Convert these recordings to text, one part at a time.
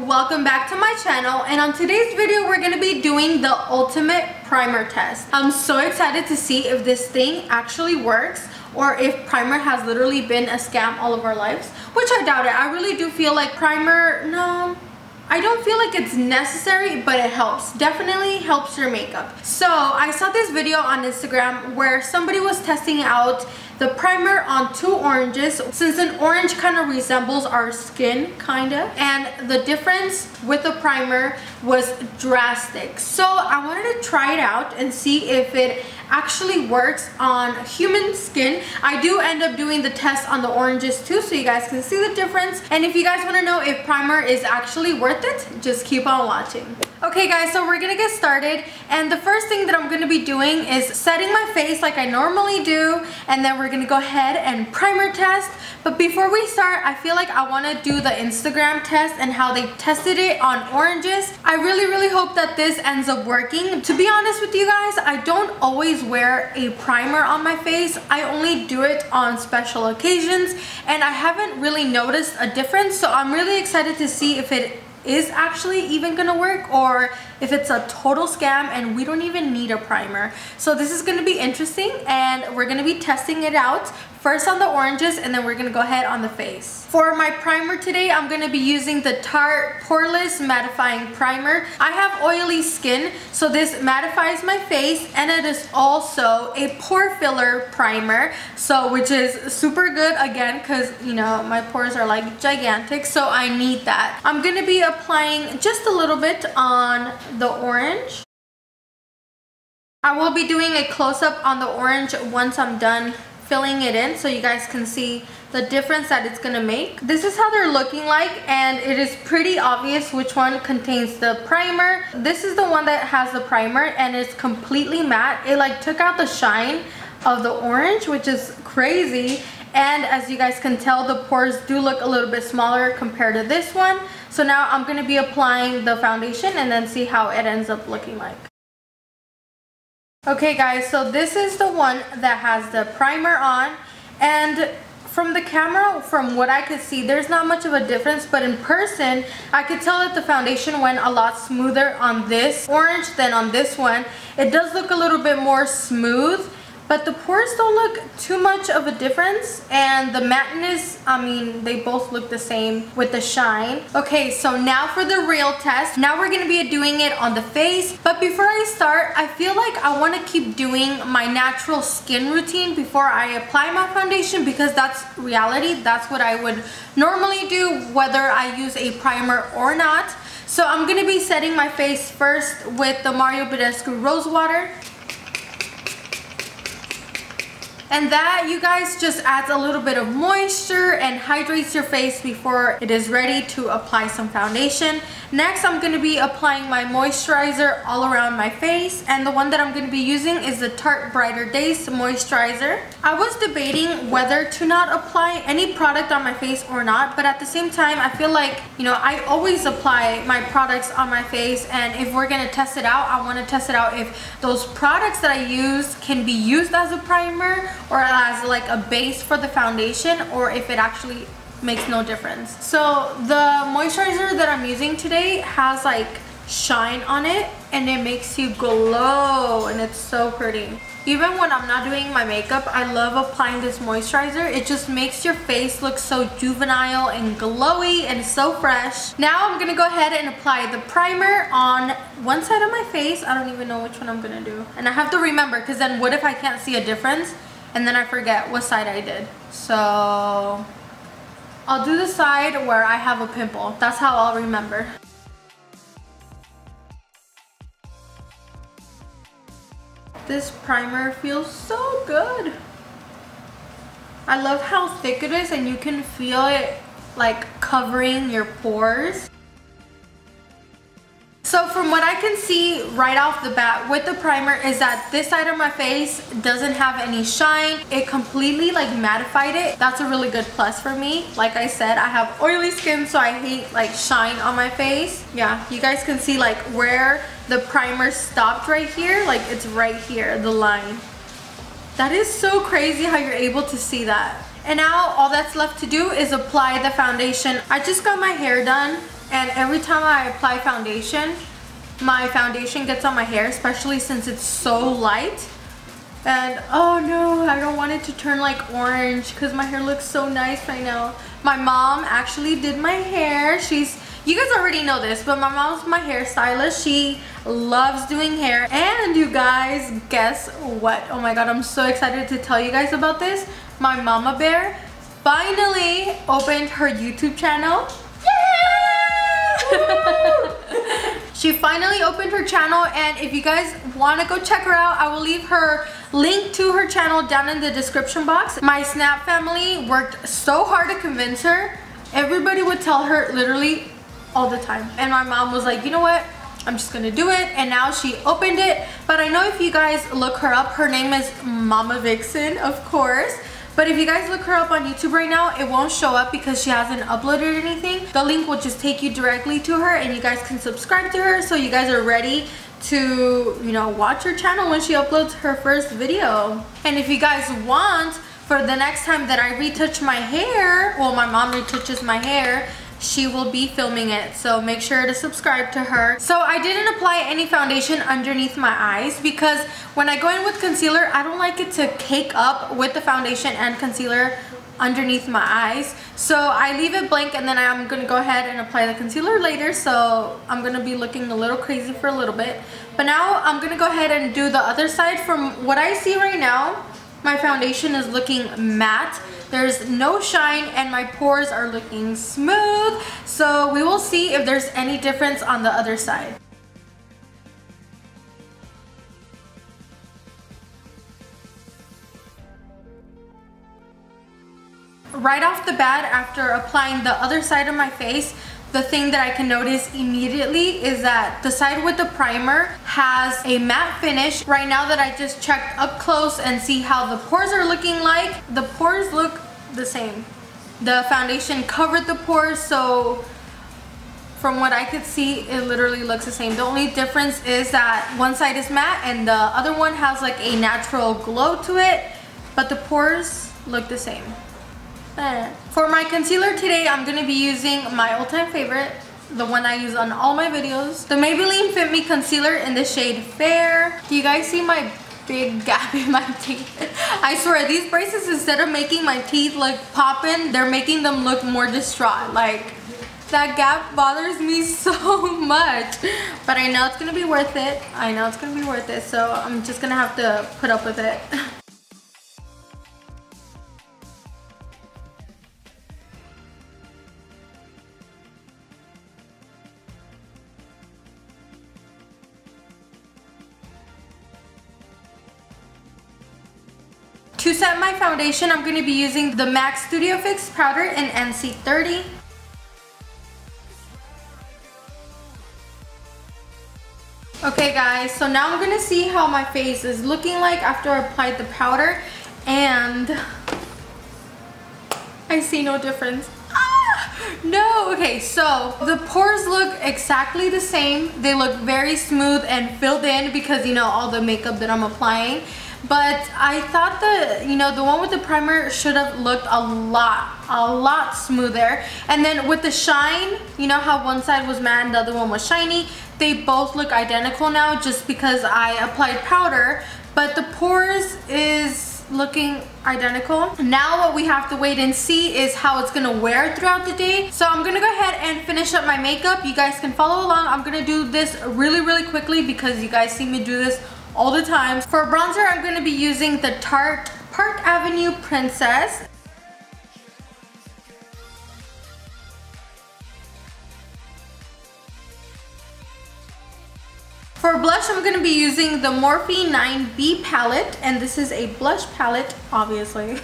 welcome back to my channel, and on today's video we're going to be doing the ultimate primer test. I'm so excited to see if this thing actually works or if primer has literally been a scam all of our lives, which I doubt it. I really do feel like primer, no, I don't feel like it's necessary, but it helps. Definitely helps your makeup. So I saw this video on Instagram where somebody was testing out the primer on 2 oranges, since an orange kind of resembles our skin, kinda, and the difference with the primer was drastic. So I wanted to try it out and see if it actually works on human skin. I do end up doing the test on the oranges too, so you guys can see the difference. And if you guys want to know if primer is actually worth it, just keep on watching. Okay guys, so we're gonna get started, and the first thing that I'm gonna be doing is setting my face like I normally do, and then we're gonna go ahead and primer test. But before we start, I feel like I want to do the Instagram test and how they tested it on oranges. I really hope that this ends up working. To be honest with you guys, I don't always wear a primer on my face. I only do it on special occasions, and I haven't really noticed a difference, so I'm really excited to see if it is actually even gonna work or if it's a total scam and we don't even need a primer. So this is gonna be interesting, and we're gonna be testing it out first on the oranges, and then we're gonna go ahead on the face. For my primer today, I'm gonna be using the Tarte Poreless Mattifying Primer. I have oily skin, so this mattifies my face, and it is also a pore filler primer, so which is super good again, because you know my pores are like gigantic, so I need that. I'm gonna be applying just a little bit on the orange. I will be doing a close-up on the orange once I'm done filling it in, so you guys can see the difference that it's gonna make. This is how they're looking like, and it is pretty obvious which one contains the primer. This is the one that has the primer, and it's completely matte. It like took out the shine of the orange, which is crazy. And as you guys can tell, the pores do look a little bit smaller compared to this one. So now I'm gonna be applying the foundation and then see how it ends up looking like. Okay guys, so this is the one that has the primer on, and from the camera, from what I could see, there's not much of a difference, but in person I could tell that the foundation went a lot smoother on this orange than on this one. It does look a little bit more smooth, but the pores don't look too much of a difference, and the matteness, I mean, they both look the same with the shine. Okay, so now for the real test. Now we're gonna be doing it on the face, but before I start, I feel like I wanna keep doing my natural skin routine before I apply my foundation, because that's reality. That's what I would normally do, whether I use a primer or not. So I'm gonna be setting my face first with the Mario Badescu Rose Water. And that, you guys, just adds a little bit of moisture and hydrates your face before it is ready to apply some foundation. Next, I'm going to be applying my moisturizer all around my face, and the one that I'm going to be using is the Tarte Brighter Days moisturizer. I was debating whether to not apply any product on my face or not, but at the same time, I feel like, you know, I always apply my products on my face, and if we're going to test it out, I want to test it out if those products that I use can be used as a primer or as like a base for the foundation, or if it actually makes no difference. So the moisturizer that I'm using today has like shine on it, and it makes you glow, and it's so pretty. Even when I'm not doing my makeup, I love applying this moisturizer. It just makes your face look so juvenile and glowy and so fresh. Now I'm gonna go ahead and apply the primer on one side of my face. I don't even know which one I'm gonna do, and I have to remember, because then what if I can't see a difference and then I forget what side I did. So I'll do the side where I have a pimple. That's how I'll remember. This primer feels so good. I love how thick it is, and you can feel it like covering your pores. So from what I can see right off the bat with the primer is that this side of my face doesn't have any shine. It completely like mattified it. That's a really good plus for me. Like I said, I have oily skin, so I hate like shine on my face. Yeah, you guys can see like where the primer stopped right here. Like it's right here, the line. That is so crazy how you're able to see that. And now all that's left to do is apply the foundation. I just got my hair done, and every time I apply foundation, my foundation gets on my hair, especially since it's so light. And oh no, I don't want it to turn like orange because my hair looks so nice right now. My mom actually did my hair. You guys already know this, but my mom's my hairstylist. She loves doing hair. And you guys, guess what? Oh my god, I'm so excited to tell you guys about this. My mama bear finally opened her YouTube channel. She finally opened her channel, and if you guys want to go check her out, I will leave her link to her channel down in the description box. My Snap family worked so hard to convince her. Everybody would tell her literally all the time, and my mom was like, you know what, I'm just gonna do it. And now she opened it. But I know if you guys look her up, her name is BeautyVixxen, of course. But if you guys look her up on YouTube right now, it won't show up because she hasn't uploaded anything. The link will just take you directly to her, and you guys can subscribe to her so you guys are ready to, you know, watch her channel when she uploads her first video. And if you guys want, for the next time that I retouch my hair, well, my mom retouches my hair, she will be filming it, so make sure to subscribe to her. So I didn't apply any foundation underneath my eyes because when I go in with concealer, I don't like it to cake up with the foundation and concealer underneath my eyes. So I leave it blank, and then I'm gonna go ahead and apply the concealer later, so I'm gonna be looking a little crazy for a little bit. But now I'm gonna go ahead and do the other side. From what I see right now, my foundation is looking matte. There's no shine, and my pores are looking smooth. So we will see if there's any difference on the other side. Right off the bat, after applying the other side of my face, the thing that I can notice immediately is that the side with the primer has a matte finish. Right now that I just checked up close and see how the pores are looking like, the pores look the same. The foundation covered the pores, so from what I could see, it literally looks the same. The only difference is that one side is matte and the other one has like a natural glow to it, but the pores look the same. For my concealer today, I'm going to be using my all-time favorite, the one I use on all my videos, the Maybelline Fit Me Concealer in the shade Fair. Do you guys see my big gap in my teeth? I swear, these braces, instead of making my teeth look poppin', they're making them look more distraught. Like, that gap bothers me so much. But I know it's going to be worth it. I know it's going to be worth it, so I'm just going to have to put up with it. To set my foundation, I'm going to be using the MAC Studio Fix powder in NC30. Okay guys, so now I'm going to see how my face is looking like after I applied the powder, and I see no difference. No. Okay, so the pores look exactly the same. They look very smooth and filled in because, you know, all the makeup that I'm applying. But I thought the one with the primer should have looked a lot smoother. And then with the shine, you know how one side was matte and the other one was shiny? They both look identical now just because I applied powder, but the pores is looking identical. Now what we have to wait and see is how it's gonna wear throughout the day. So I'm gonna go ahead and finish up my makeup. You guys can follow along. I'm gonna do this really quickly because you guys see me do this all the time. For bronzer, I'm going to be using the Tarte Park Avenue Princess. For blush, I'm going to be using the Morphe 9B palette, and this is a blush palette, obviously.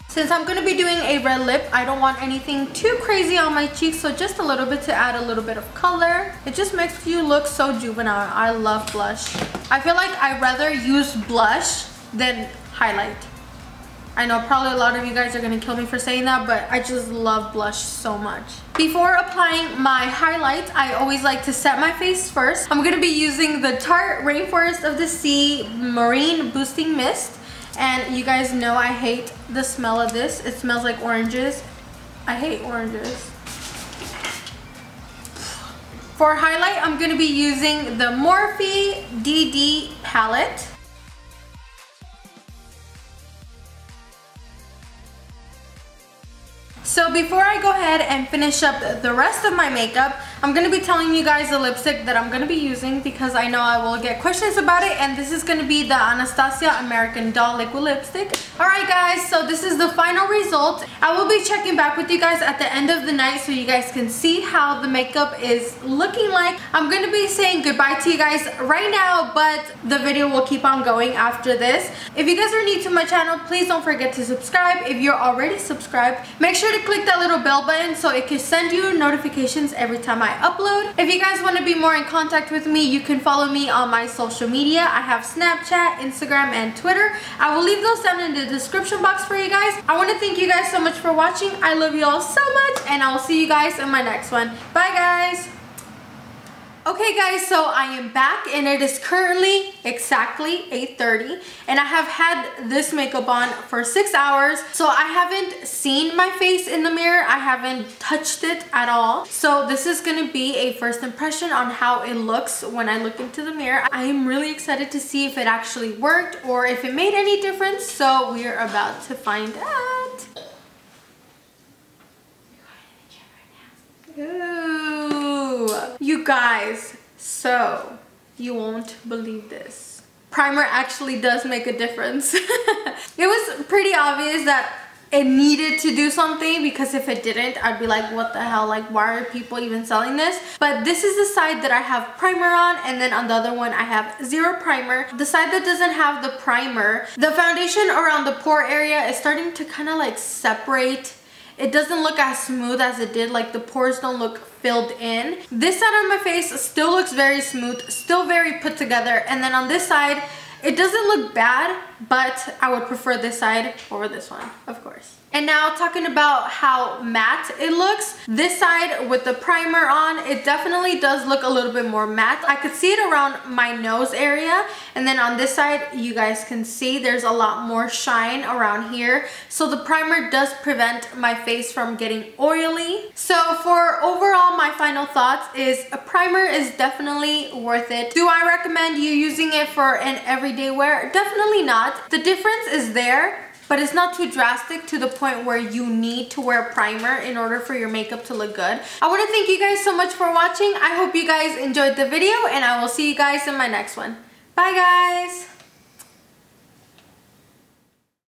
Since I'm going to be doing a red lip, I don't want anything too crazy on my cheeks, so just a little bit to add a little bit of color. It just makes you look so juvenile. I love blush. I feel like I'd rather use blush than highlight. I know probably a lot of you guys are going to kill me for saying that, but I just love blush so much. Before applying my highlight, I always like to set my face first. I'm going to be using the Tarte Rainforest of the Sea Marine Boosting Mist. And you guys know I hate the smell of this. It smells like oranges. I hate oranges. For highlight, I'm going to be using the Morphe DD palette. So before I go ahead and finish up the rest of my makeup, I'm going to be telling you guys the lipstick that I'm going to be using because I know I will get questions about it, and this is going to be the Anastasia American Doll Liquid Lipstick. Alright guys, so this is the final result. I will be checking back with you guys at the end of the night so you guys can see how the makeup is looking like. I'm going to be saying goodbye to you guys right now, but the video will keep on going after this. If you guys are new to my channel, please don't forget to subscribe. If you're already subscribed, make sure to click that little bell button so it can send you notifications every time I upload. If you guys want to be more in contact with me, you can follow me on my social media. I have Snapchat, Instagram, and Twitter. I will leave those down in the description box for you guys. I want to thank you guys so much for watching. I love you all so much, and I will see you guys in my next one. Bye guys. Okay guys, so I am back and it is currently exactly 8:30 and I have had this makeup on for 6 hours. So I haven't seen my face in the mirror. I haven't touched it at all. So this is going to be a first impression on how it looks when I look into the mirror. I am really excited to see if it actually worked or if it made any difference. So we are about to find out. Ooh. You guys, so you won't believe this. Primer actually does make a difference. It was pretty obvious that it needed to do something because if it didn't, I'd be like, what the hell? Like, why are people even selling this? But this is the side that I have primer on, and then on the other one I have zero primer. The side that doesn't have the primer, the foundation around the pore area is starting to kind of like separate. It doesn't look as smooth as it did, like the pores don't look filled in. This side of my face still looks very smooth, still very put together, and then on this side, it doesn't look bad, but I would prefer this side over this one, of course. And now talking about how matte it looks, this side with the primer on, it definitely does look a little bit more matte. I could see it around my nose area, and then on this side, you guys can see there's a lot more shine around here. So the primer does prevent my face from getting oily. So for overall, my final thoughts is a primer is definitely worth it. Do I recommend you using it for an everyday wear? Definitely not. The difference is there, but it's not too drastic to the point where you need to wear primer in order for your makeup to look good. I want to thank you guys so much for watching. I hope you guys enjoyed the video, and I will see you guys in my next one. Bye guys!